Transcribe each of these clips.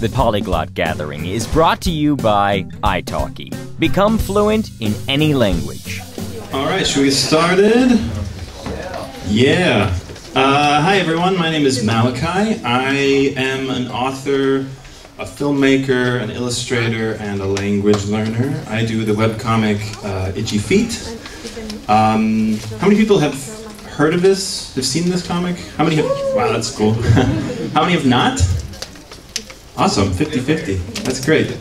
The Polyglot Gathering is brought to you by italki. Become fluent in any language. All right, should we get started? Yeah. Hi everyone, my name is Malachi. I am an author, a filmmaker, an illustrator, and a language learner. I do the webcomic Itchy Feet. How many people have heard of this? Have seen this comic? How many have? Wow, that's cool. How many have not? Awesome, 50-50. That's great.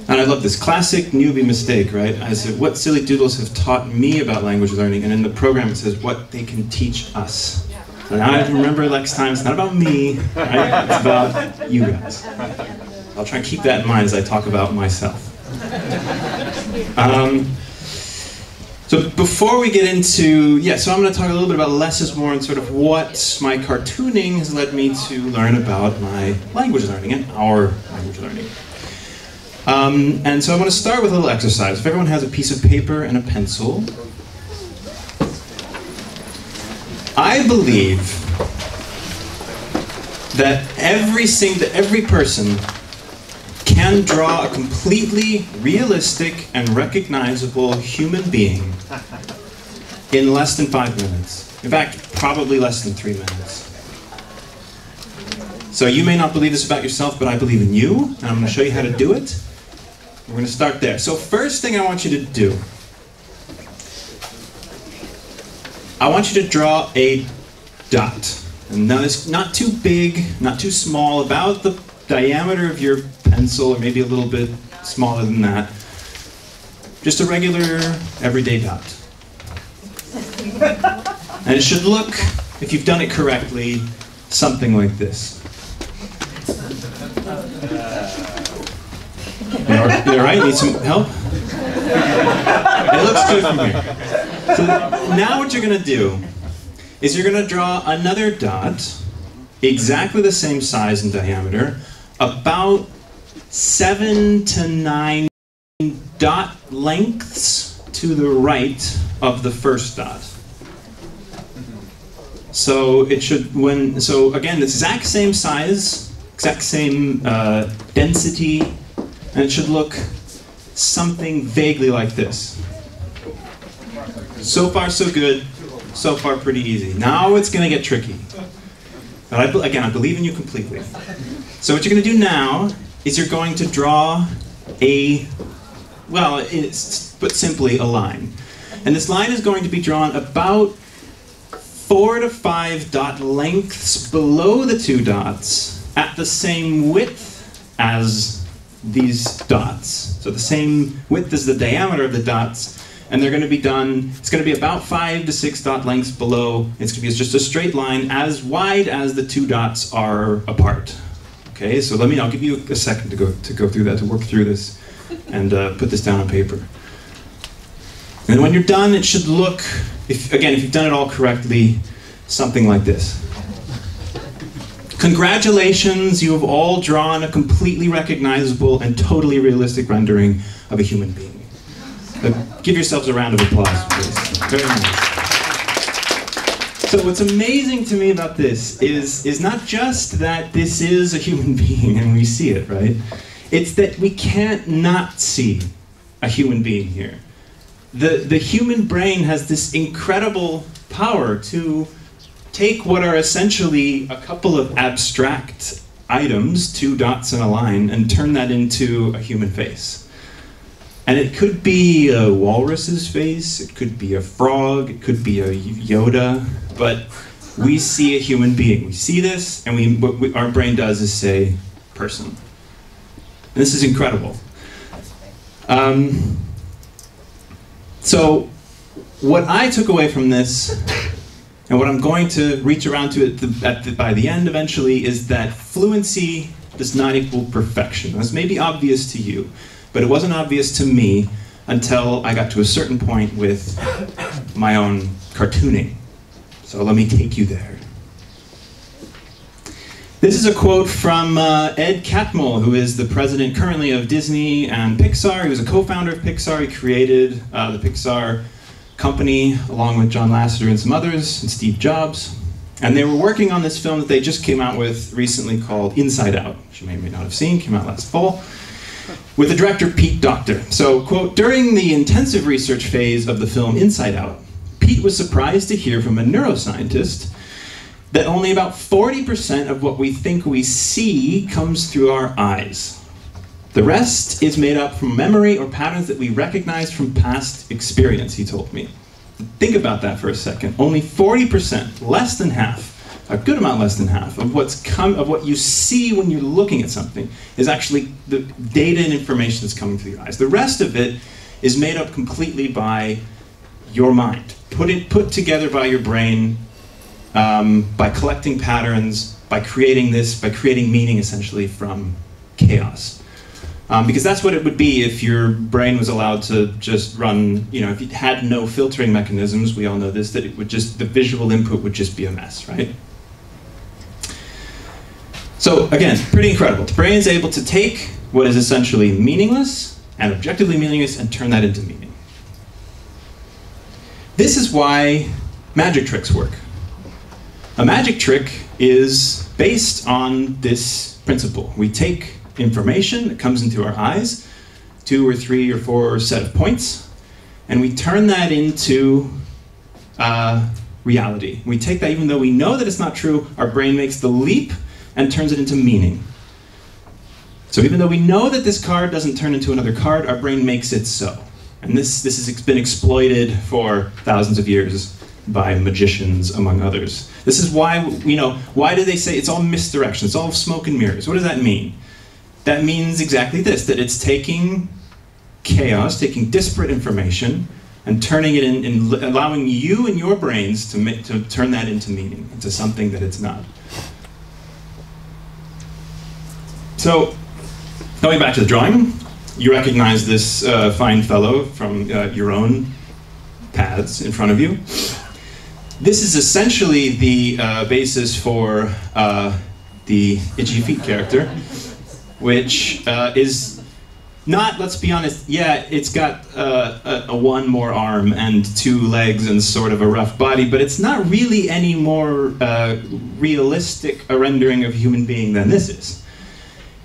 And I love this classic newbie mistake, right? I said, what silly doodles have taught me about language learning? And in the program it says, what they can teach us. So now I have to remember next time, it's not about me, right? It's about you guys. I'll try and keep that in mind as I talk about myself. So before we get into, so I'm going to talk a little bit about less is more and sort of what my cartooning has led me to learn about my language learning and our language learning. And so I want to start with a little exercise. If everyone has a piece of paper and a pencil, I believe that every person can draw a completely realistic and recognizable human being in less than 5 minutes. In fact, probably less than 3 minutes. So you may not believe this about yourself, but I believe in you, and I'm going to show you how to do it. We're going to start there. So first thing I want you to do, I want you to draw a dot. And now it's not too big, not too small, about the diameter of your pencil, or maybe a little bit smaller than that. Just a regular, everyday dot. And it should look, if you've done it correctly, something like this. You all right? Need some help? It looks good from here. So now what you're going to do is you're going to draw another dot, exactly the same size and diameter, about 7 to 9 dot lengths to the right of the first dot. So it should, so again, the exact same size, exact same density, and it should look something vaguely like this. So far so good, so far pretty easy. Now it's going to get tricky. But again, I believe in you completely. So what you're going to do now is you're going to draw it's put simply, a line. And this line is going to be drawn about 4 to 5 dot lengths below the 2 dots at the same width as these dots. So the same width as the diameter of the dots, and they're going to be done, it's going to be about 5 to 6 dot lengths below. It's going to be just a straight line as wide as the 2 dots are apart. Okay, so I'll give you a second to go through that, to work through this, and put this down on paper. And when you're done, it should look, if you've done it all correctly, something like this. Congratulations, you have all drawn a completely recognizable and totally realistic rendering of a human being. Give yourselves a round of applause, please. Very nice. So what's amazing to me about this is not just that this is a human being and we see it, right? It's that we can't not see a human being here. The human brain has this incredible power to take what are essentially a couple of abstract items, 2 dots and a line, and turn that into a human face. And it could be a walrus's face, it could be a frog, it could be a Yoda, but we see a human being. We see this, and what our brain does is say, person. And this is incredible. So what I took away from this, and what I'm going to reach around to by the end eventually, is that fluency does not equal perfection. This may be obvious to you, but it wasn't obvious to me until I got to a certain point with my own cartooning. So let me take you there. This is a quote from Ed Catmull, who is the president currently of Disney and Pixar. He was a co-founder of Pixar. He created the Pixar company along with John Lasseter and some others, and Steve Jobs. And they were working on this film that they just came out with recently called Inside Out, which you may or may not have seen, came out last fall, with the director Pete Docter. So, quote, "During the intensive research phase of the film Inside Out, Pete was surprised to hear from a neuroscientist that only about 40% of what we think we see comes through our eyes. The rest is made up from memory or patterns that we recognize from past experience," he told me. Think about that for a second. Only 40%, less than half, a good amount less than half, of what you see when you're looking at something is actually the data and information that's coming through your eyes. The rest of it is made up completely by your mind, put together by your brain, by collecting patterns, by creating meaning essentially from chaos. Because that's what it would be if your brain was allowed to just run, if it had no filtering mechanisms, we all know this, that it would just, the visual input would just be a mess, right? So again, pretty incredible. The brain is able to take what is essentially meaningless and objectively meaningless and turn that into meaning. This is why magic tricks work. A magic trick is based on this principle. We take information that comes into our eyes, 2 or 3 or 4 set of points, and we turn that into reality. We take that, even though we know that it's not true, our brain makes the leap and turns it into meaning. So even though we know that this card doesn't turn into another card, our brain makes it so. And this has been exploited for thousands of years by magicians, among others. This is why, why do they say it's all misdirection, it's all smoke and mirrors? What does that mean? That means exactly this, that it's taking chaos, taking disparate information, and turning it in allowing you and your brains to turn that into meaning, into something that it's not. So, going back to the drawing, you recognize this fine fellow from your own pads in front of you. This is essentially the basis for the Itchy Feet character, which is not, let's be honest, yeah, it's got a one more arm and 2 legs and sort of a rough body, but it's not really any more realistic a rendering of a human being than this is.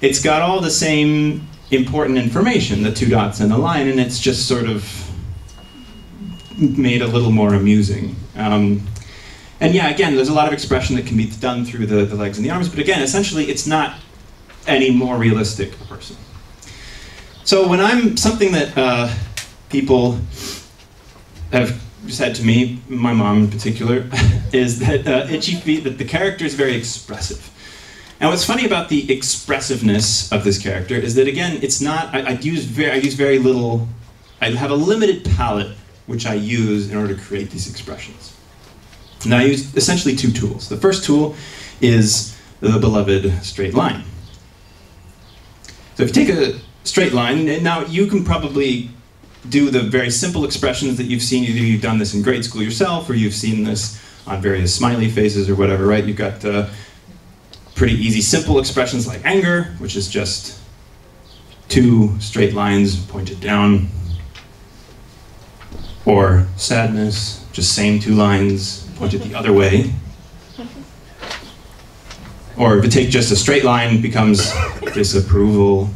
It's got all the same important information, the 2 dots and a line, and it's just sort of made a little more amusing. And yeah, again, there's a lot of expression that can be done through the legs and the arms, but again, essentially, it's not any more realistic a person. So when something that people have said to me, my mom in particular, is that Itchy Feet, that the character is very expressive. And what's funny about the expressiveness of this character is that, again, it's not, I use very little, I have a limited palette which I use in order to create these expressions. And I use essentially 2 tools. The first tool is the beloved straight line. So if you take a straight line, and now you can probably do the very simple expressions that you've seen, either you've done this in grade school yourself, or you've seen this on various smiley faces or whatever, right? You've got pretty easy, simple expressions like anger, which is just 2 straight lines pointed down, or sadness, just same 2 lines pointed the other way. Or if you take just a straight line, it becomes disapproval.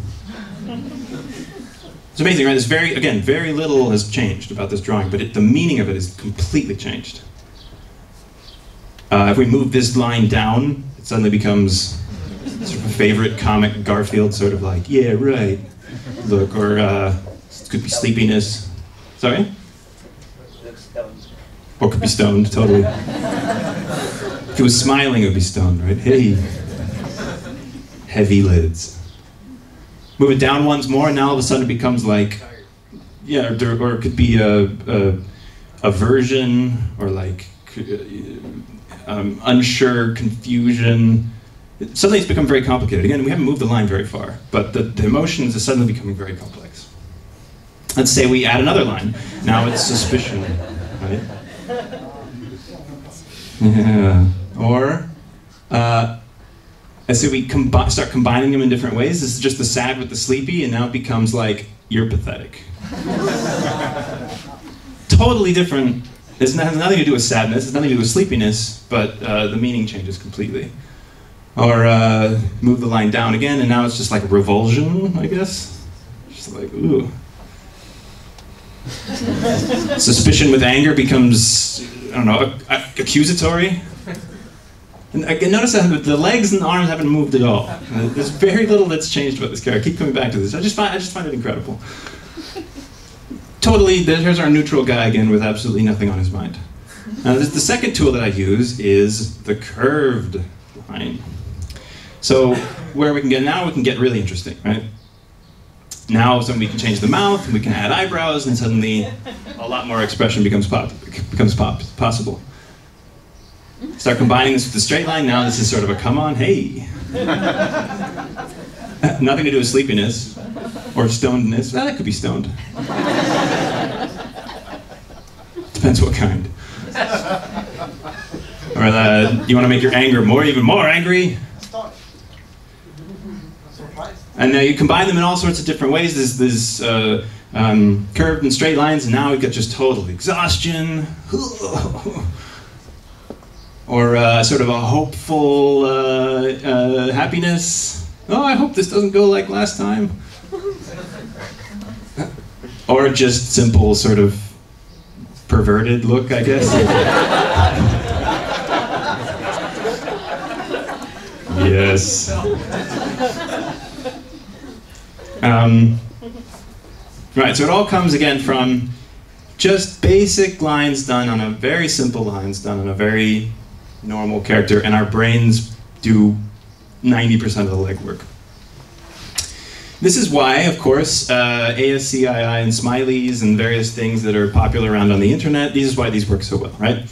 It's amazing, right? Very little has changed about this drawing, but the meaning of it is completely changed. If we move this line down, it suddenly becomes sort of a favorite comic Garfield, sort of like, yeah, right, look, or it could be sleepiness. Sorry? Or could be stoned, totally. If he was smiling, it would be stoned, right? Hey, heavy lids. Move it down once more, and now all of a sudden it becomes like, yeah, or it could be a aversion, or like unsure, confusion. Suddenly it's become very complicated. Again, we haven't moved the line very far, but the emotions are suddenly becoming very complex. Let's say we add another line. Now it's suspicion, right? Yeah. Or, let's say we start combining them in different ways. This is just the sad with the sleepy, and now it becomes like, you're pathetic. Totally different It has nothing to do with sadness, it has nothing to do with sleepiness, but the meaning changes completely. Or move the line down again, and now it's just like revulsion, I guess. Just like, ooh. Suspicion with anger becomes, I don't know, accusatory. And notice that the legs and the arms haven't moved at all. There's very little that's changed about this character. I keep coming back to this. I just find it incredible. Totally, here's our neutral guy again with absolutely nothing on his mind. Now, the second tool that I use is the curved line. So where we can get really interesting, right? Now we can change the mouth, and we can add eyebrows, and suddenly a lot more expression becomes possible. Start combining this with the straight line. Now this is sort of a come on, hey. Nothing to do with sleepiness or stonedness. Well, that could be stoned. Depends what kind. Or you want to make your anger even more angry? And you combine them in all sorts of different ways. There's curved and straight lines, and now we've got just total exhaustion. Or sort of a hopeful happiness. Oh, I hope this doesn't go like last time. Or just simple sort of perverted look, I guess. Yes. Right, so it all comes again from just basic lines done on a very simple lines done on a very normal character, and our brains do 90% of the legwork. This is why, of course, ASCII and smileys and various things that are popular around on the internet, this is why these work so well, right?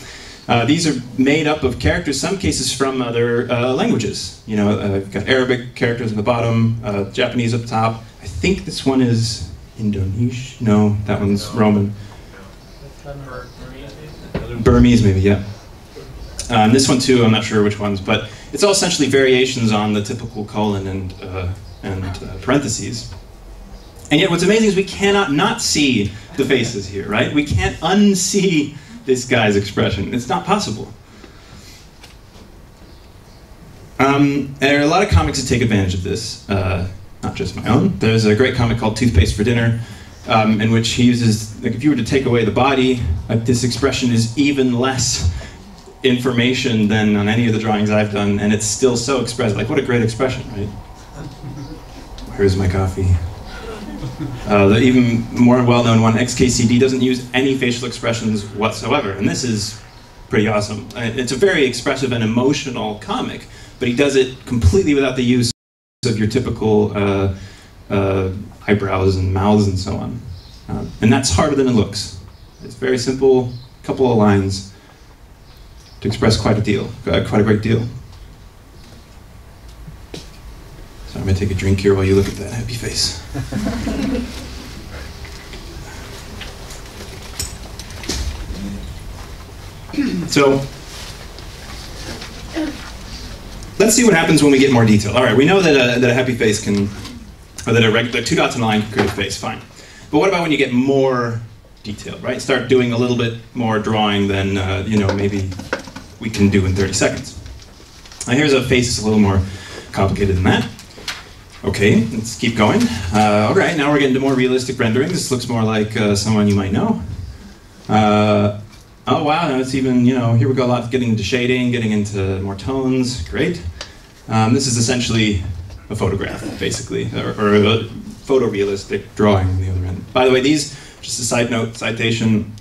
These are made up of characters, some cases from other languages. You know, you've got Arabic characters at the bottom, Japanese up top. I think this one is Indonesian. No, that one's Roman. Burmese, maybe, yeah. And this one too, I'm not sure which ones, but it's all essentially variations on the typical colon and parentheses. And yet what's amazing is we cannot not see the faces here, right? We can't unsee this guy's expression. It's not possible. There are a lot of comics that take advantage of this, not just my own. There's a great comic called Toothpaste for Dinner, in which he uses, like, if you were to take away the body, this expression is even less information than on any of the drawings I've done, and it's still so expressive. Like, what a great expression, right? Where's my coffee? The even more well-known one, XKCD, doesn't use any facial expressions whatsoever, and this is pretty awesome. It's a very expressive and emotional comic, but he does it completely without the use of your typical eyebrows and mouths and so on. And that's harder than it looks. It's very simple, couple of lines to express quite a great deal. So I'm going to take a drink here while you look at that happy face. So, let's see what happens when we get more detail. All right, we know that a happy face can, or that the two dots in a line can create a face, fine. But what about when you get more detail, right? Start doing a little bit more drawing than, you know, maybe we can do in 30 seconds. Now here's a face that's a little more complicated than that. Okay, let's keep going. All right, now we're getting to more realistic rendering. This looks more like someone you might know. Oh wow, now it's even, you know, here we go, getting into shading, getting into more tones, great. This is essentially a photograph, basically, or a photorealistic drawing on the other end. By the way, these, just a side note, citation,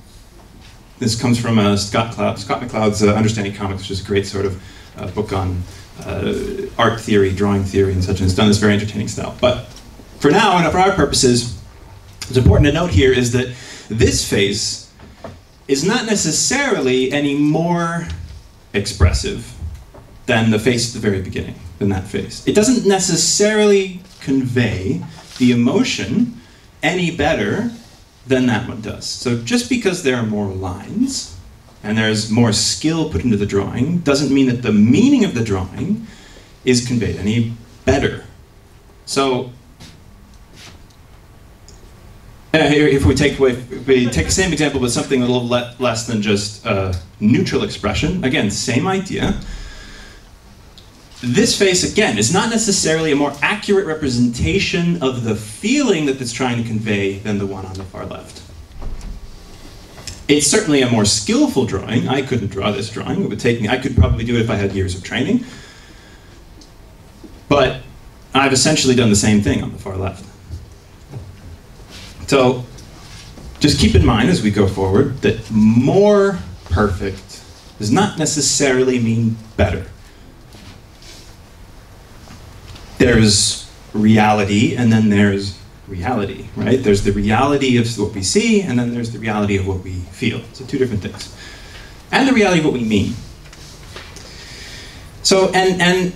this comes from Scott McCloud's Understanding Comics, which is a great sort of book on art theory, drawing theory, and such, and it's done this very entertaining style. But for now, and for our purposes, what's important to note here is that this face is not necessarily any more expressive than the face at the very beginning, than that face. It doesn't necessarily convey the emotion any better than that one does. So just because there are more lines, and there's more skill put into the drawing, doesn't mean that the meaning of the drawing is conveyed any better. So, if we take the same example, but something a little less than just neutral expression, again, same idea. This face, again, is not necessarily a more accurate representation of the feeling that it's trying to convey than the one on the far left. It's certainly a more skillful drawing. I couldn't draw this drawing. It would take me, I could probably do it if I had years of training. But I've essentially done the same thing on the far left. So just keep in mind as we go forward that more perfect does not necessarily mean better. There's reality, and then there's reality, right? There's the reality of what we see, and then there's the reality of what we feel. So two different things. And the reality of what we mean. So, and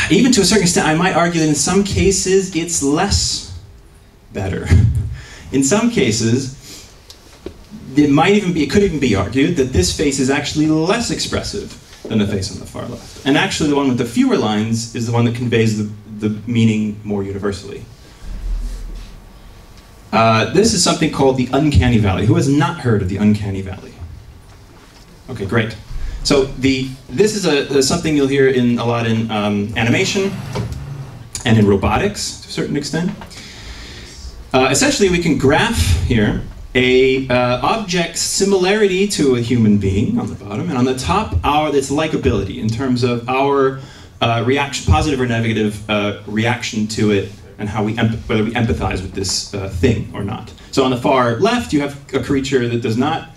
even to a certain extent, I might argue that in some cases, it's less better. In some cases, it could even be argued that this face is actually less expressive than the face on the far left. And actually the one with the fewer lines is the one that conveys the meaning more universally. This is something called the Uncanny Valley. Who has not heard of the Uncanny Valley? Okay, great. So this is something you'll hear a lot in animation and in robotics to a certain extent. Essentially, we can graph here a object's similarity to a human being on the bottom, and on the top, its likability in terms of our reaction, positive or negative reaction to it, and how whether we empathize with this thing or not. So on the far left, you have a creature that does not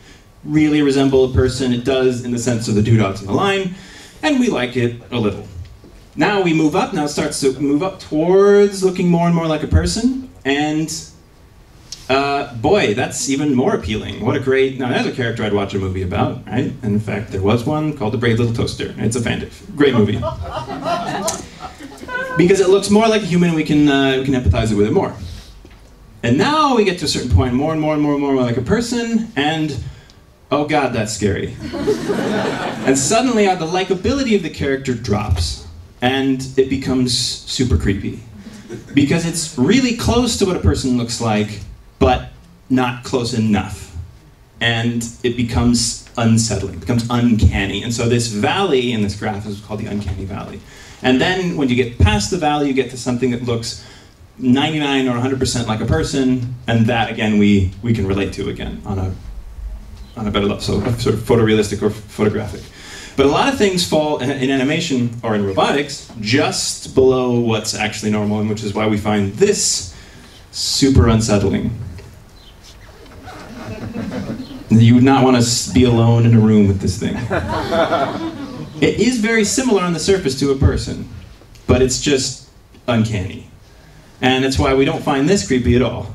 really resemble a person. It does in the sense of the dots in the line, and we like it a little. Now we move up. Now it starts to move up towards looking more and more like a person, and boy, that's even more appealing. What a great, now that's a character I'd watch a movie about, right? And in fact, there was one called The Brave Little Toaster. It's a great movie. Because it looks more like a human, and we can empathize with it more. And now we get to a certain point, more and more and more and more like a person, and oh God, that's scary. And suddenly the likability of the character drops, and it becomes super creepy. Because it's really close to what a person looks like, but not close enough. And it becomes unsettling, becomes uncanny. And so this valley in this graph is called the Uncanny Valley. And then when you get past the valley, you get to something that looks 99 or 100% like a person, and that again we can relate to again on a better level, so sort of photorealistic or photographic. But a lot of things fall in animation or in robotics just below what's actually normal, and which is why we find this super unsettling. You would not want to be alone in a room with this thing. It is very similar on the surface to a person, but it's just uncanny. And that's why we don't find this creepy at all.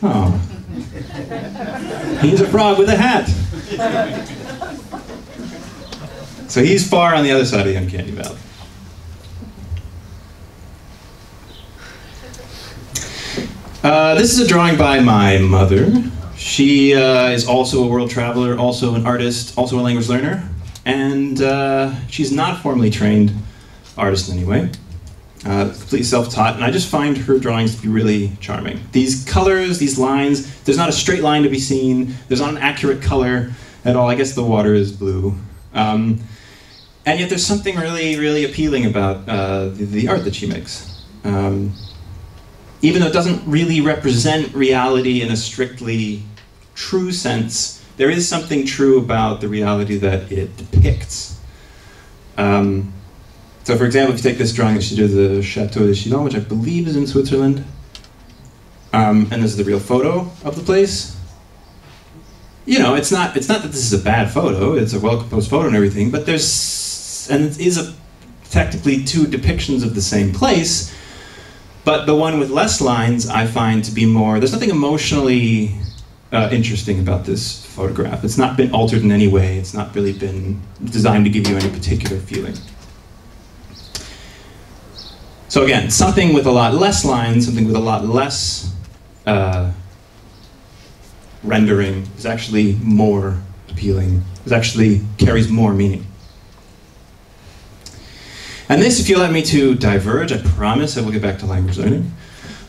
Oh. He's a frog with a hat. So he's far on the other side of the Uncanny Valley. This is a drawing by my mother. She is also a world traveler, also an artist, also a language learner. And she's not a formally trained artist in any way. Completely self-taught, and I just find her drawings to be really charming. These colors, these lines, there's not a straight line to be seen, there's not an accurate color at all. I guess the water is blue. And yet there's something really, really appealing about the art that she makes. Even though it doesn't really represent reality in a strictly true sense, there is something true about the reality that it depicts. So for example, if you take this drawing that she did of the Chateau de Chillon, which I believe is in Switzerland, and this is the real photo of the place. You know, it's not that this is a bad photo, it's a well-composed photo and everything, but it is technically two depictions of the same place, but the one with less lines I find to be more, there's nothing emotionally interesting about this photograph. It's not been altered in any way, it's not really been designed to give you any particular feeling. So again, something with a lot less lines, something with a lot less rendering is actually more appealing, it actually carries more meaning. And this, if you let me to diverge, I promise I will get back to language learning.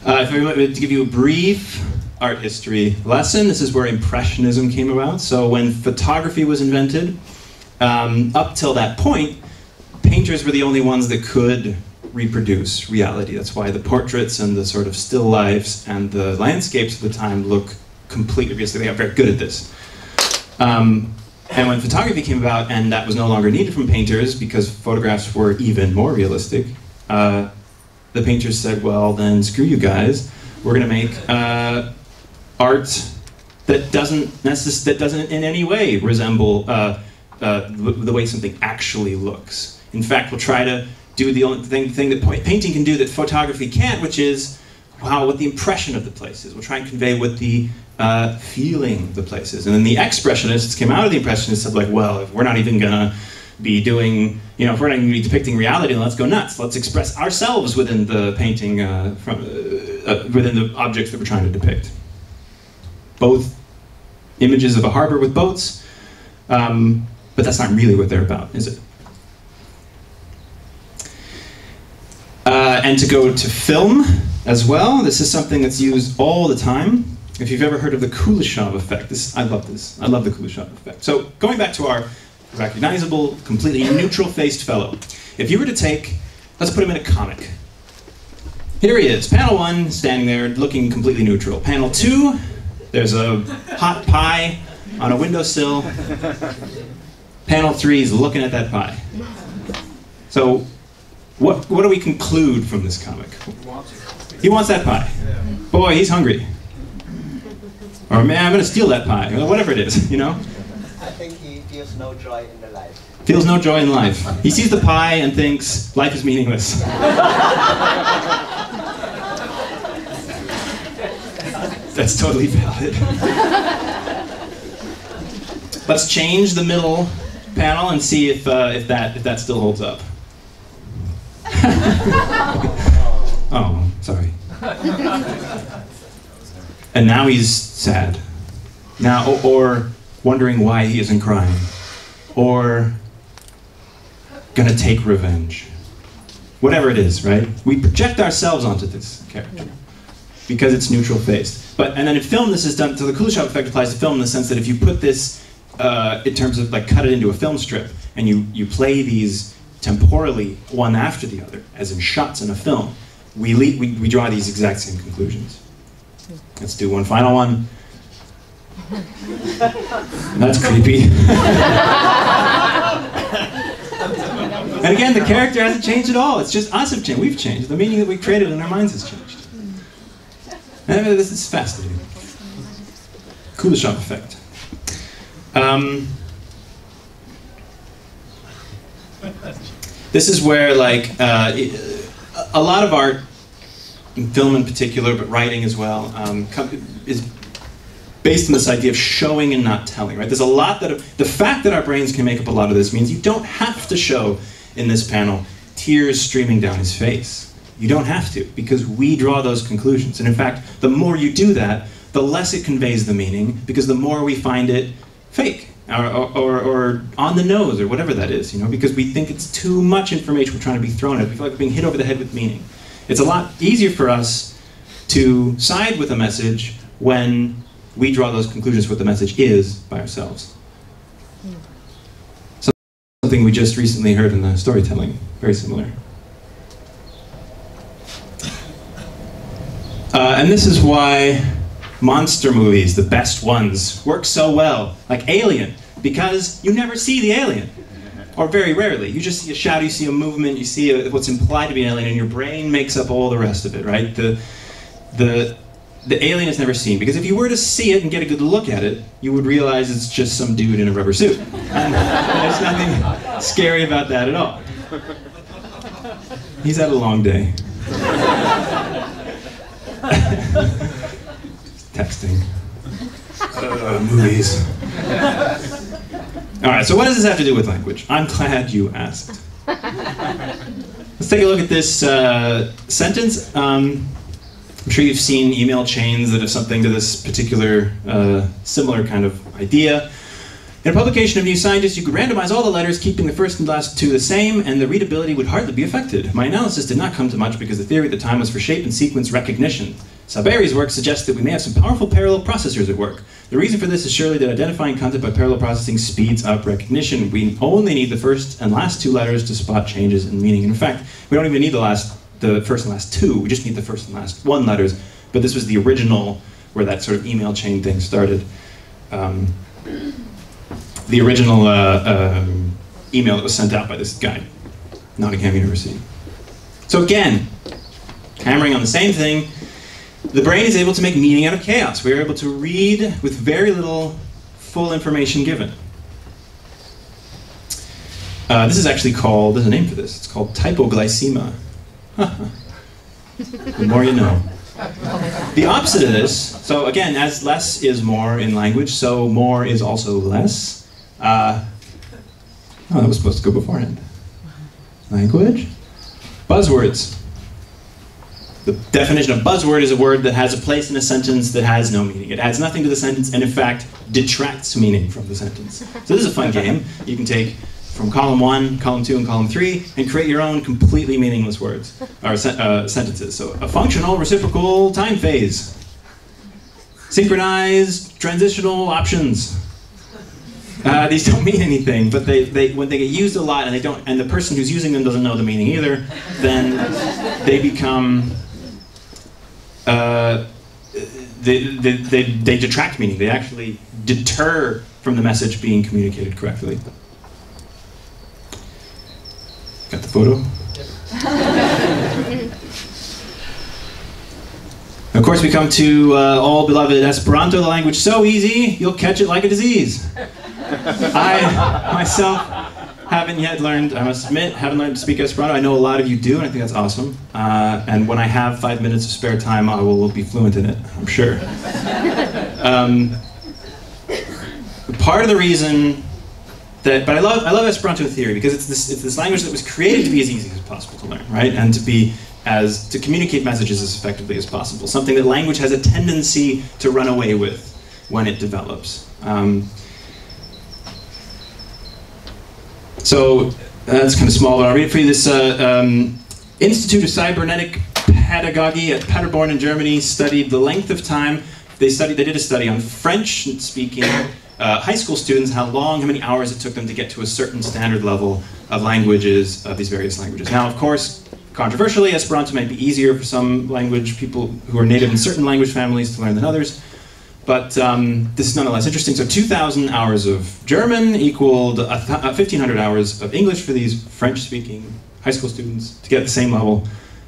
If I were to give you a brief art history lesson, this is where Impressionism came about. So when photography was invented, up till that point, painters were the only ones that could reproduce reality. That's why the portraits and the sort of still lifes and the landscapes of the time look completely realistic. They got very good at this. And when photography came about and that was no longer needed from painters because photographs were even more realistic, the painters said, well then screw you guys, we're going to make art that doesn't in any way resemble the way something actually looks. In fact, we'll try to do the only thing that painting can do that photography can't, which is, wow, what the impression of the place is. We'll try and convey what the feeling of the place is. And then the expressionists came out of the impressionists and said, like, well, if we're not even gonna be doing, if we're not even depicting reality, then let's go nuts. Let's express ourselves within the painting, within the objects that we're trying to depict. Both images of a harbor with boats, but that's not really what they're about, is it? And to go to film as well, this is something that's used all the time. If you've ever heard of the Kuleshov effect, I love this. I love the Kuleshov effect. So going back to our recognizable, completely neutral-faced fellow. If you were to take, let's put him in a comic. Here he is, panel 1, standing there looking completely neutral. Panel 2, there's a hot pie on a windowsill. Panel 3 is looking at that pie. So what do we conclude from this comic? He wants that pie. Boy, he's hungry. Or man, I'm going to steal that pie. Or whatever it is, I think he feels no joy in the life. Feels no joy in life. He sees the pie and thinks life is meaningless. That's totally valid. Let's change the middle panel and see if that still holds up. Oh, sorry. And now he's sad. Now, or wondering why he isn't crying. Or gonna take revenge. Whatever it is, right? We project ourselves onto this character because it's neutral faced. And then in film, this is done, so the Kuleshov effect applies to film in the sense that if you put this, in terms of like cut it into a film strip, and you play these temporally one after the other, as in shots in a film, we draw these exact same conclusions. Let's do one final one. That's creepy. And again, the character hasn't changed at all. It's just us have changed. We've changed. The meaning that we created in our minds has changed. And this is fascinating. Kuleshov effect. This is where, like, a lot of art, in film in particular, but writing as well, is based on this idea of showing and not telling, right? There's a lot that, the fact that our brains can make up a lot of this means you don't have to show, in this panel, tears streaming down his face. You don't have to, because we draw those conclusions. And in fact, the more you do that, the less it conveys the meaning, because the more we find it fake, or on the nose, or whatever that is, because we think it's too much information we're trying to be thrown at. We feel like we're being hit over the head with meaning. It's a lot easier for us to side with a message when we draw those conclusions for what the message is by ourselves. Something we just recently heard in the storytelling, very similar. And this is why monster movies, the best ones, work so well, like Alien, because you never see the alien, or very rarely. You just see a shadow, you see a movement, you see what's implied to be an alien, and your brain makes up all the rest of it, right? The alien is never seen, because if you were to see it and get a good look at it, you would realize it's just some dude in a rubber suit. And there's nothing scary about that at all. He's had a long day. Texting. Movies. Alright, so what does this have to do with language? I'm glad you asked. Let's take a look at this sentence. I'm sure you've seen email chains that have something to this particular similar kind of idea. In a publication of New Scientist, you could randomize all the letters, keeping the first and last two the same, and the readability would hardly be affected. My analysis did not come to much because the theory at the time was for shape and sequence recognition. Saberi's work suggests that we may have some powerful parallel processors at work. The reason for this is surely that identifying content by parallel processing speeds up recognition. We only need the first and last two letters to spot changes in meaning. In fact, we don't even need the first and last two, we just need the first and last one letters. But this was the original, where that sort of email chain thing started. The original email that was sent out by this guy, Nottingham University. So again, hammering on the same thing, the brain is able to make meaning out of chaos. We are able to read with very little full information given. This is actually called, there's a name for this, it's called typoglycemia. The more you know. The opposite of this, so again, as less is more in language, so more is also less. Oh, that was supposed to go beforehand. Language. Buzzwords. The definition of buzzword is a word that has a place in a sentence that has no meaning. It adds nothing to the sentence and in fact detracts meaning from the sentence. So this is a fun game. You can take from column 1, column 2, and column 3 and create your own completely meaningless words, or sentences. So a functional reciprocal time phase. Synchronized transitional options. These don't mean anything, but when they get used a lot and the person who's using them doesn't know the meaning either, then they become, they detract meaning. They actually deter from the message being communicated correctly. Got the photo? Of course, we come to all beloved Esperanto, the language so easy, you'll catch it like a disease. I, myself, haven't yet learned, I must admit, haven't learned to speak Esperanto. I know a lot of you do, and I think that's awesome. And when I have 5 minutes of spare time, I will be fluent in it, I'm sure. Part of the reason but I love Esperanto theory because it's this language that was created to be as easy as possible to learn, right? And to communicate messages as effectively as possible. Something that language has a tendency to run away with when it develops. So that's kind of small, but I'll read it for you. This Institute of Cybernetic Pedagogy at Paderborn in Germany studied the length of time. They did a study on French-speaking high school students, how many hours it took them to get to a certain standard level of languages, of these various languages. Now, of course, controversially, Esperanto might be easier for some people who are native in certain language families to learn than others. But this is nonetheless interesting. So 2,000 hours of German equaled 1,500 hours of English for these French-speaking high school students to get the same level.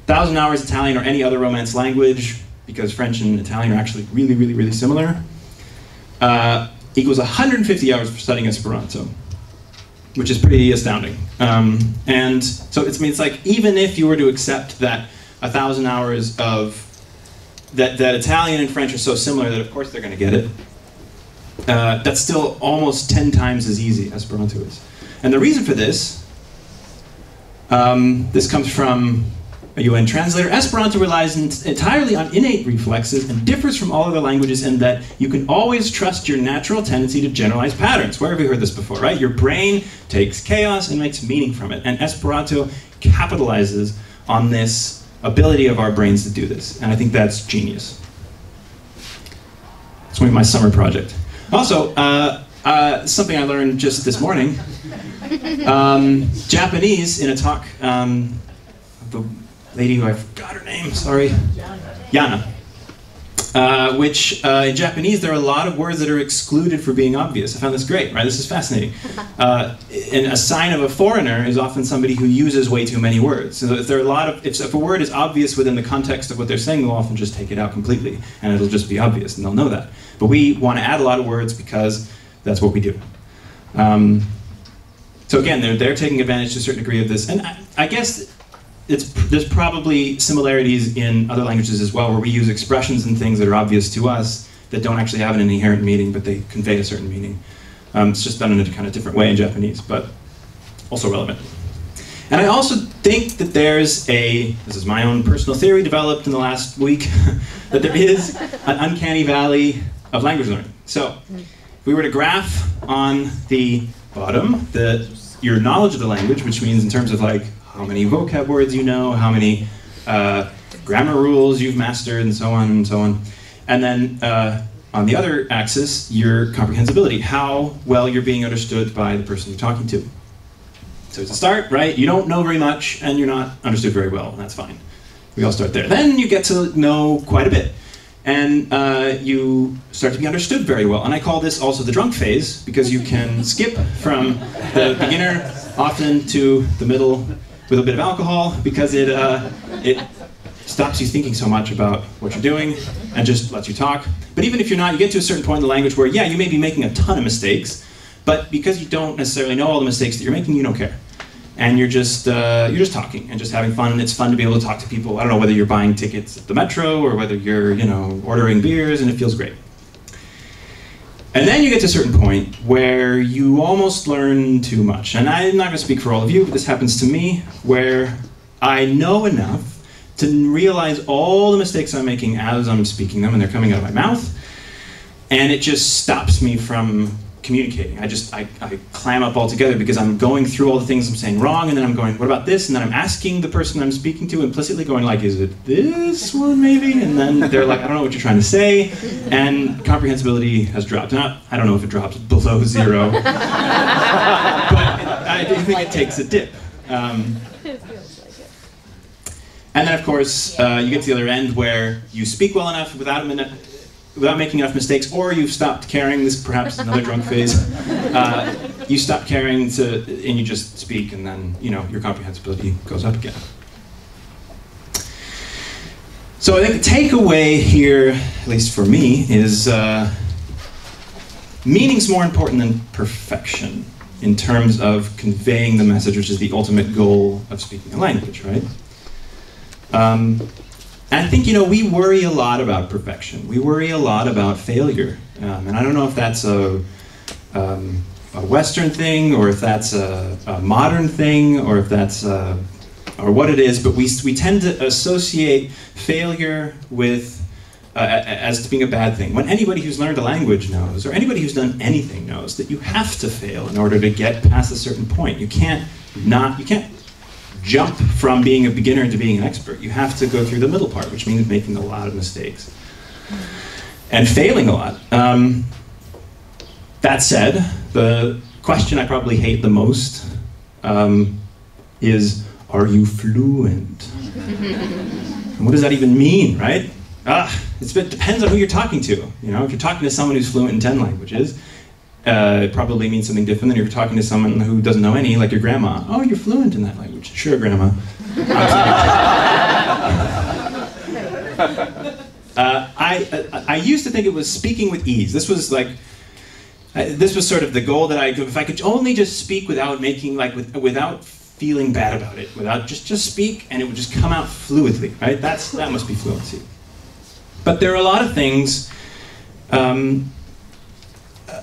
1,000 hours Italian or any other Romance language, because French and Italian are actually really, really, really similar. Equals 150 hours for studying Esperanto, which is pretty astounding. And so it's like, even if you were to accept that 1,000 hours of that Italian and French are so similar that of course they're going to get it, that's still almost 10 times as easy as Esperanto is. And the reason for this, this comes from a UN translator. Esperanto relies entirely on innate reflexes and differs from all other languages in that you can always trust your natural tendency to generalize patterns. Where have you heard this before, right? Your brain takes chaos and makes meaning from it. And Esperanto capitalizes on this ability of our brains to do this. And I think that's genius. It's my summer project. Also, something I learned just this morning. Japanese, in a talk, the lady who I forgot her name, sorry. Yana. Which in Japanese there are a lot of words that are excluded for being obvious. I found this great, right? This is fascinating. And a sign of a foreigner is often somebody who uses way too many words. So if if a word is obvious within the context of what they're saying, they'll often just take it out completely, and it'll just be obvious, and they'll know that. But we want to add a lot of words because that's what we do. So again, they're taking advantage to a certain degree of this, and I guess there's probably similarities in other languages as well, where we use expressions and things that are obvious to us that don't actually have an inherent meaning, but they convey a certain meaning. It's just done in a kind of different way in Japanese, but also relevant. And I also think that this is my own personal theory developed in the last week, that there is an uncanny valley of language learning. So if we were to graph on the bottom your knowledge of the language, which means in terms of like how many vocab words you know, how many grammar rules you've mastered, and so on and so on. And then on the other axis, your comprehensibility, how well you're being understood by the person you're talking to. So it's a start, right? You don't know very much, and you're not understood very well, and that's fine. We all start there. Then you get to know quite a bit, and you start to be understood very well. And I call this also the drunk phase, because you can skip from the beginner often to the middle with a bit of alcohol, because it stops you thinking so much about what you're doing and just lets you talk. But even if you're not, you get to a certain point in the language where, yeah, you may be making a ton of mistakes, but because you don't necessarily know all the mistakes that you're making, you don't care. And you're just talking and just having fun, and it's fun to be able to talk to people. I don't know whether you're buying tickets at the metro or whether you're, ordering beers, and it feels great. And then you get to a certain point where you almost learn too much. And I'm not going to speak for all of you, but this happens to me, where I know enough to realize all the mistakes I'm making as I'm speaking them, and they're coming out of my mouth, and it just stops me from communicating. I clam up altogether because I'm going through all the things I'm saying wrong, and then I'm going, what about this? And then I'm asking the person I'm speaking to implicitly, going like, is it this one maybe? And then they're like, I don't know what you're trying to say, and comprehensibility has dropped. Now, I don't know if it drops below 0, but I do think it takes a dip. And then, of course, you get to the other end where you speak well enough without making enough mistakes, or you've stopped caring. This is perhaps another drunk phase. You stop caring and you just speak, and then your comprehensibility goes up again. So I think the takeaway here, at least for me, is meaning's more important than perfection in terms of conveying the message, which is the ultimate goal of speaking a language, right? I think, we worry a lot about perfection. We worry a lot about failure. And I don't know if that's a Western thing, or if that's a modern thing, or if that's or what it is, but we tend to associate failure with as to being a bad thing. When anybody who's learned a language knows, or anybody who's done anything knows, that you have to fail in order to get past a certain point. You can't jump from being a beginner into being an expert. You have to go through the middle part, which means making a lot of mistakes and failing a lot. That said, the question I probably hate the most is, are you fluent? And what does that even mean, right? It depends on who you're talking to. If you're talking to someone who's fluent in 10 languages, it probably means something different than if you're talking to someone who doesn't know any, like your grandma. Oh, you're fluent in that language. Sure, grandma. I used to think it was speaking with ease. This was sort of the goal that if I could only just speak without making, without feeling bad about it, without just speak, and it would just come out fluidly, right? That must be fluency. But there are a lot of things,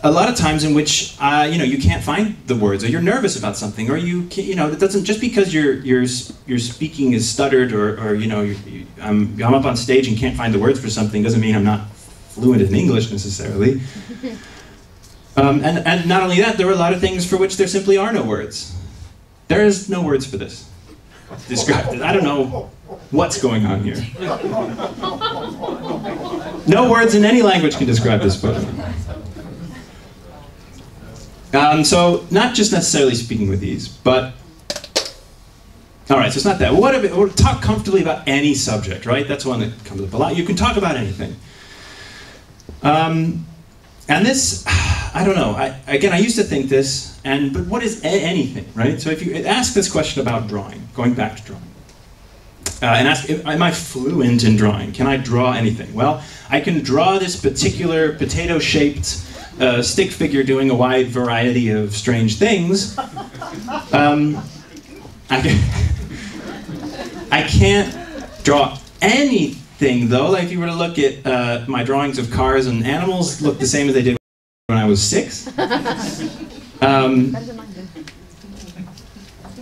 a lot of times in which you can't find the words, or you're nervous about something, or it doesn't, just because your speaking is stuttered, or I'm up on stage and can't find the words for something, doesn't mean I'm not fluent in English necessarily. And not only that, there are a lot of things for which there simply are no words. There is no words for this. Describe it. I don't know what's going on here. No words in any language can describe this book. So not just necessarily speaking with ease, but all right. So it's not that. We'll talk comfortably about any subject, right? That's one that comes up a lot. You can talk about anything. And this, I don't know. I used to think this, but what is anything, right? So if you ask this question about drawing, going back to drawing, and ask, am I fluent in drawing? Can I draw anything? Well, I can draw this particular potato-shaped stick figure doing a wide variety of strange things. I can't draw anything, though. Like if you were to look at my drawings of cars and animals, look the same as they did when I was 6.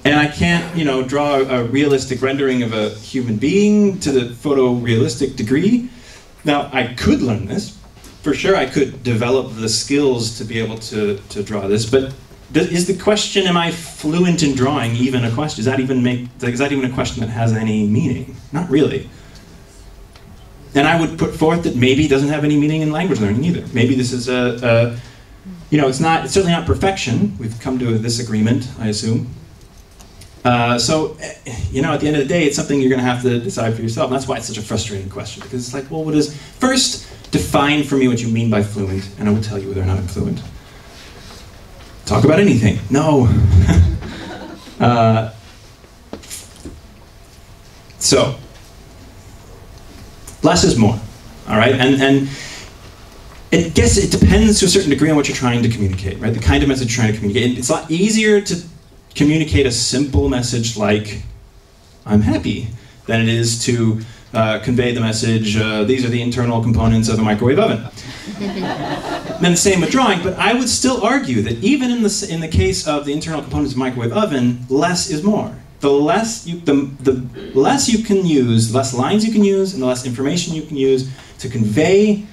And I can't, draw a realistic rendering of a human being to the photorealistic degree. Now, I could learn this, for sure I could develop the skills to be able to draw this, but is the question, am I fluent in drawing, even a question? Is that even a question that has any meaning? Not really. And I would put forth that maybe it doesn't have any meaning in language learning either. Maybe this is it's certainly not perfection. We've come to this agreement, I assume. So, at the end of the day, it's something you're going to have to decide for yourself. And that's why it's such a frustrating question, because it's like, well, first, define for me what you mean by fluent, and I will tell you whether or not I'm fluent. Talk about anything. No. So, less is more, all right? And I guess it depends to a certain degree on what you're trying to communicate, right? The kind of message you're trying to communicate. It's a lot easier to communicate a simple message like, I'm happy, than it is to convey the message, these are the internal components of a microwave oven. Then the same with drawing, but I would still argue that even in the case of the internal components of a microwave oven, less is more. The less you can use, the less lines you can use, and the less information you can use to convey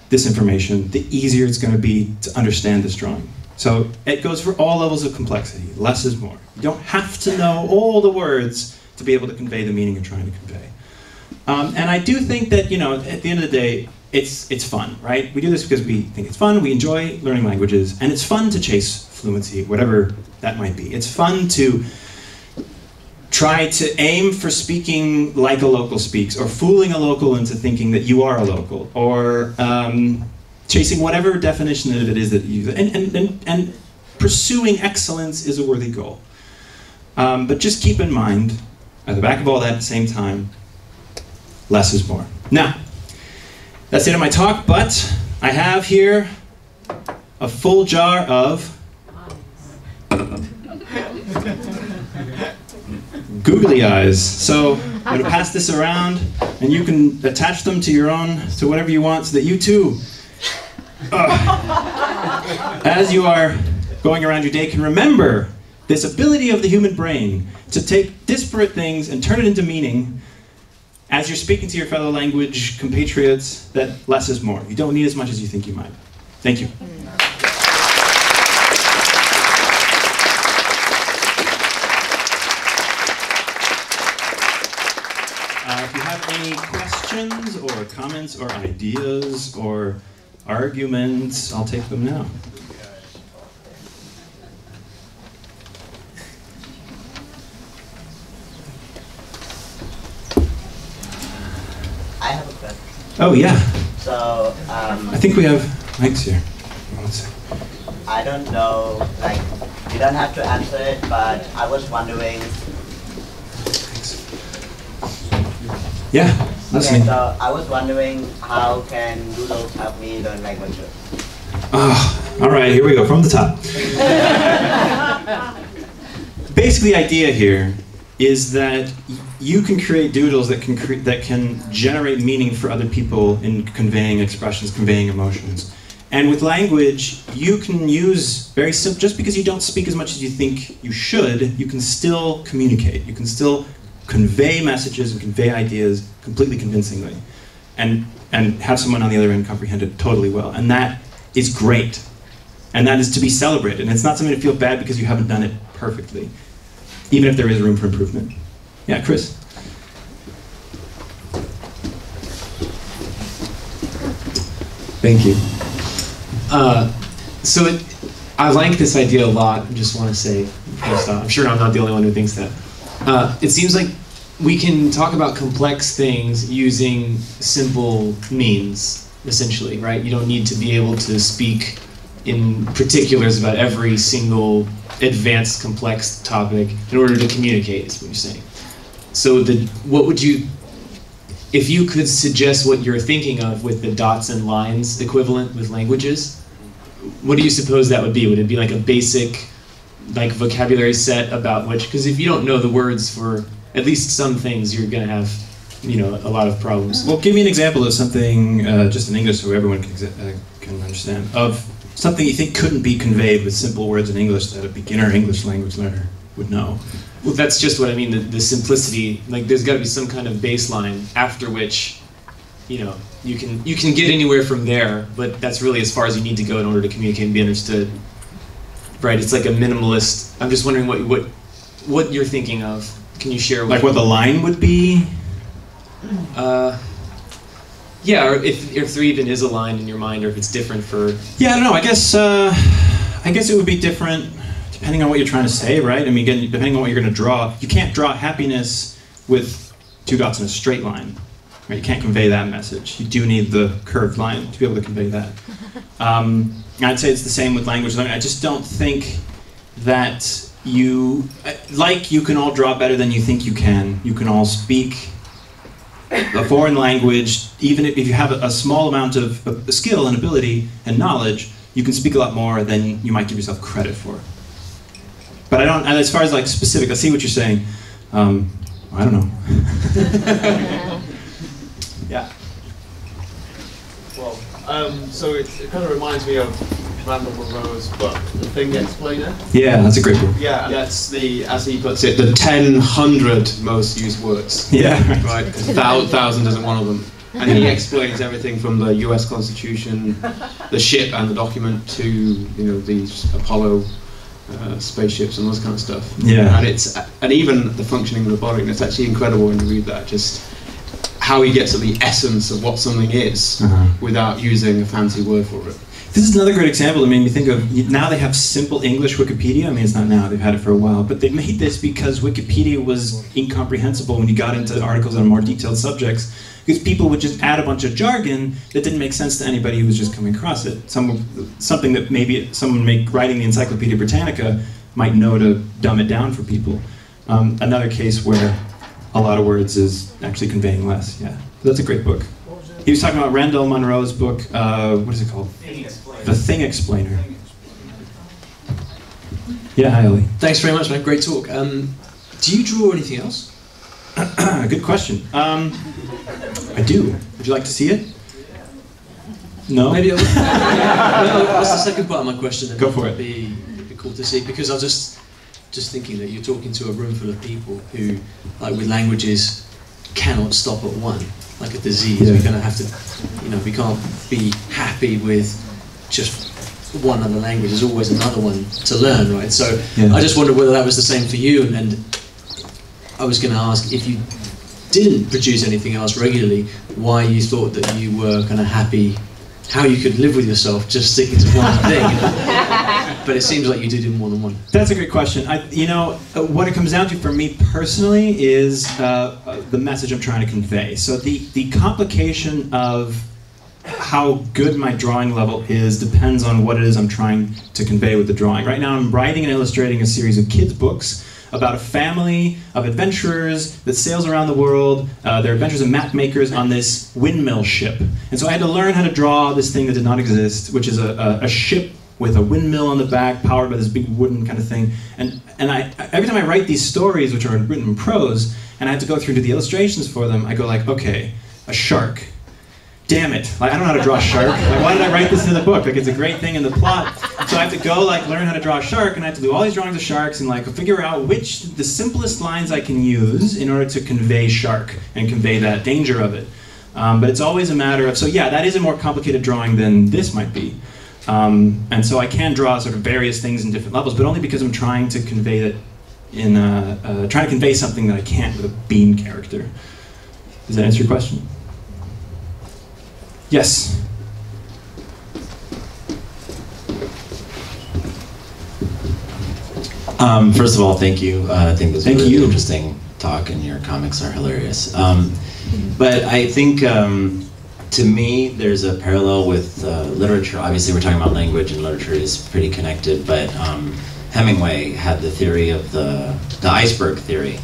this information, the easier it's going to be to understand this drawing. So it goes for all levels of complexity. Less is more. You don't have to know all the words to be able to convey the meaning you're trying to convey. And I do think that, at the end of the day, it's fun, right? We do this because we think it's fun, we enjoy learning languages, and it's fun to chase fluency, whatever that might be. It's fun to try to aim for speaking like a local speaks, or fooling a local into thinking that you are a local, or chasing whatever definition of it is that you use. And pursuing excellence is a worthy goal. But just keep in mind, at the back of all that at the same time, less is more. Now, that's the end of my talk, but I have here a full jar of Googly Eyes. So I'm going to pass this around, and you can attach them to whatever you want, so that you too, as you are going around your day, can remember this ability of the human brain to take disparate things and turn it into meaning as you're speaking to your fellow language compatriots, that less is more. You don't need as much as you think you might. Thank you. If you have any questions or comments or ideas or arguments, I'll take them now. I have a question. Oh, yeah. So, I think we have mics here. One second. I don't know, you don't have to answer it, but I was wondering. Thanks. Yeah, listening. Okay, so I was wondering, how can Doodles help me learn languages? Oh, all right, here we go, from the top. Basically, the idea here is that you can create doodles that can generate meaning for other people in conveying expressions, conveying emotions. And with language, you can use very simple, just because you don't speak as much as you think you should, you can still communicate. You can still convey messages and convey ideas completely convincingly. And have someone on the other end comprehend it totally well. And that is great. And that is to be celebrated. And it's not something to feel bad because you haven't done it perfectly, even if there is room for improvement. Yeah, Chris? Thank you. I like this idea a lot. I just want to say, first off, I'm sure I'm not the only one who thinks that. It seems like we can talk about complex things using simple means, essentially, right? You don't need to be able to speak in particulars about every single advanced, complex topic in order to communicate, is what you're saying. So what would you, if you could suggest what you're thinking of with the dots and lines equivalent with languages, what do you suppose that would be? Would it be like a basic vocabulary set about which, because if you don't know the words for at least some things, you're going to have, a lot of problems. Well, give me an example of something, just in English so everyone can understand, of something you think couldn't be conveyed with simple words in English that a beginner English language learner would know. Well, that's just what I mean, the simplicity. Like, there's got to be some kind of baseline after which you know, you can get anywhere from there, but that's really as far as you need to go in order to communicate and be understood. Right? It's like a minimalist. I'm just wondering what you're thinking of. Can you share? Like what the line would be? Yeah, or if there even is a line in your mind, or if it's different for. Yeah, I don't know. I guess it would be different depending on what you're trying to say, right? I mean, again, depending on what you're going to draw. You can't draw happiness with 2 dots in a straight line. Right? You can't convey that message. You do need the curved line to be able to convey that. I'd say it's the same with language learning. I just don't think that you can all draw better than you think you can. You can all speak a foreign language, even if you have a small amount of skill and ability and knowledge, you can speak a lot more than you might give yourself credit for. But I don't, and as far as like specific, I see what you're saying. I don't know. Yeah. Well, so it kind of reminds me of Randall Munroe's book, The Thing Explainer. Yeah, that's a great book. Yeah, and that's the, as he puts it, the 1,000 most used words. Yeah. Right, because 1,000 isn't one of them. And he explains everything from the US Constitution, the ship and the document, to, you know, these Apollo spaceships and those kind of stuff. Yeah. And even the functioning of the body, and it's actually incredible when you read that, just how he gets at the essence of what something is without using a fancy word for it. This is another great example that made me think of, now they have simple English Wikipedia. I mean, it's not now, they've had it for a while, but they made this because Wikipedia was incomprehensible when you got into articles on more detailed subjects, because people would just add a bunch of jargon that didn't make sense to anybody who was just coming across it. Something that maybe someone writing the Encyclopedia Britannica might know to dumb it down for people. Another case where a lot of words is actually conveying less, yeah. That's a great book. He was talking about Randall Munroe's book, what is it called? The Thing Explainer. Yeah, hi Ellie. Thanks very much, man. Great talk. Do you draw anything else? Good question. I do. Would you like to see it? No? Maybe that's the second part of my question. Go for it. It'd be cool to see, because I was just thinking that you're talking to a room full of people who, like with languages, cannot stop at one. Like a disease, yeah. We're going to have to, you know, we can't be happy with just one other language. There's always another one to learn, right? So yeah. I just wondered whether that was the same for you, and I was going to ask if you didn't produce anything else regularly, why you thought that you were kind of happy, how you could live with yourself just sticking to one thing. You know? But it seems like you do more than one. That's a great question. You know, what it comes down to for me personally is the message I'm trying to convey. So the complication of how good my drawing level is depends on what it is I'm trying to convey with the drawing. Right now I'm writing and illustrating a series of kids' books about a family of adventurers that sails around the world. They're adventurers and map makers on this windmill ship. And so I had to learn how to draw this thing that did not exist, which is a ship with a windmill on the back, powered by this big wooden kind of thing. And every time I write these stories, which are written in prose, and I have to go through to the illustrations for them, I go like, okay, a shark. Damn it, like I don't know how to draw a shark. Like, why did I write this in the book? Like, it's a great thing in the plot. So I have to go like learn how to draw a shark, and I have to do all these drawings of sharks and like figure out the simplest lines I can use in order to convey shark and convey that danger of it. But it's always a matter of, so yeah, that is a more complicated drawing than this might be. And so I can draw sort of various things in different levels, but only because I'm trying to convey that trying to convey something that I can't with a bean character. Does that answer your question? Yes. First of all, thank you. I think this was a really you. interesting talk, and your comics are hilarious. But I think, to me, there's a parallel with literature. Obviously, we're talking about language, and literature is pretty connected, but Hemingway had the theory of the iceberg theory,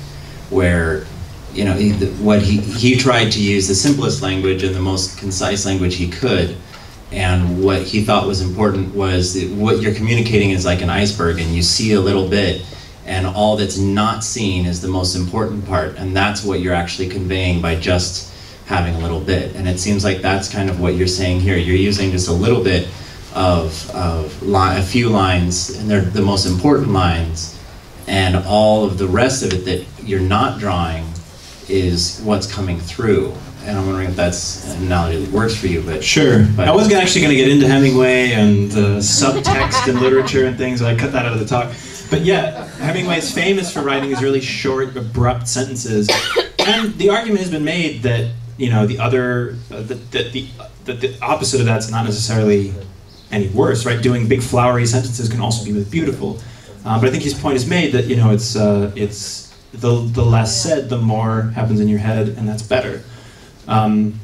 where you know, he tried to use the simplest language and the most concise language he could, and what he thought was important was that what you're communicating is like an iceberg, and you see a little bit, and all that's not seen is the most important part, and that's what you're actually conveying by just having a little bit. And it seems like that's kind of what you're saying here. You're using just a little bit of a few lines, and they're the most important lines, and all of the rest of it that you're not drawing is what's coming through. and I'm wondering if that's an analogy that works for you. But sure, but I was actually going to get into Hemingway and subtext and literature and things, but I cut that out of the talk. But yeah, Hemingway is famous for writing these really short, abrupt sentences, and the argument has been made that the other the opposite of that's not necessarily any worse, right? Doing big flowery sentences can also be really beautiful. But I think his point is made that it's the less said, the more happens in your head, and that's better. Same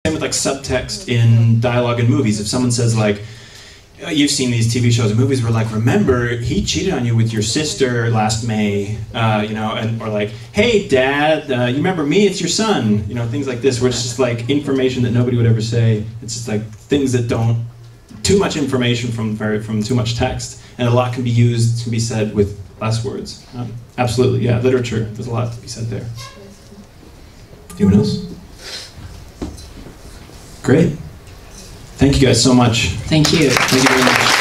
with like subtext in dialogue in movies. If someone says like, you've seen these TV shows and movies where like, remember he cheated on you with your sister last May, or like, hey dad, you remember me? It's your son. Things like this, where it's just like information that nobody would ever say. It's just like things that don't. Too much information from too much text, and a lot can be said with less words. Absolutely, yeah. Literature, there's a lot to be said there. Anyone else? Great. Thank you guys so much. Thank you. Thank you very much.